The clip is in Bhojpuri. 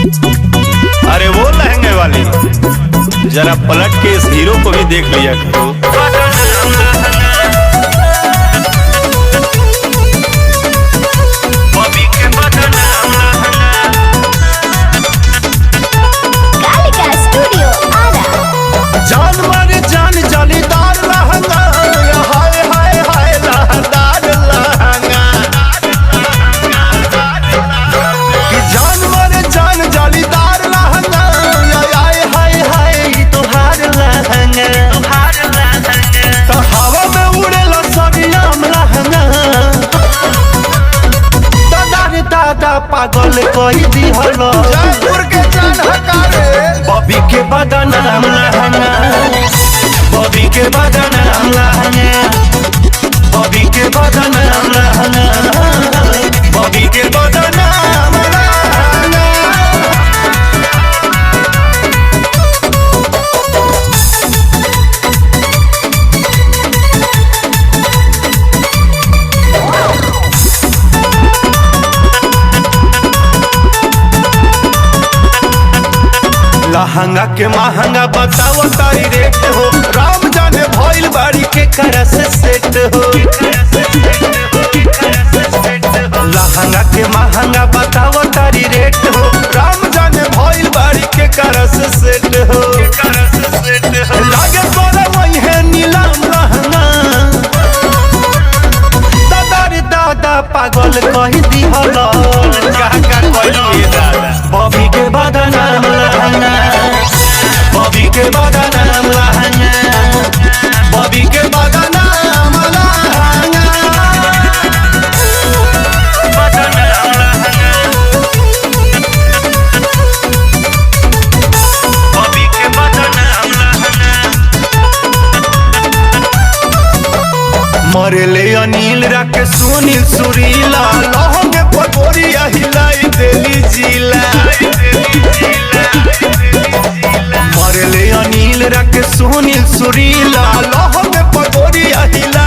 अरे वो लहंगे वाली, जरा पलट के इस हीरो को भी देख लिया करो। पागल कोई दी हलो जयपुर के जान हकारे बॉबी के बदनाम लहंगा, बॉबी के बदनाम लहंगा, बॉबी के बदनाम लहंगा, बॉबी के बदनाम लहंगा। लहंगा के महंगा बताओ तारी रेट हो, राम जाने भइल बाड़ी के करस सेट हो। लहंगा के महंगा बताओ तारी रेट हो, राम जाने भइल बाड़ी के करस सेट हो। लागे तोरा वही है नीलम लहंगा, दादा रे दादा पागल कही दी हलो बॉबी के बदनाम लहंगा, बॉबी के बदनाम लहंगा, बॉबी के बदनाम लहंगा, बदनाम लहंगा, बॉबी के बदनाम लहंगा। मरेले अनिल राके सुनील सुरीला, लहंगे पगोरिया हिलाई देली जिला। मरेले अनिल राके सुनील सुरीला, लहंगे पगोरिया हिलाई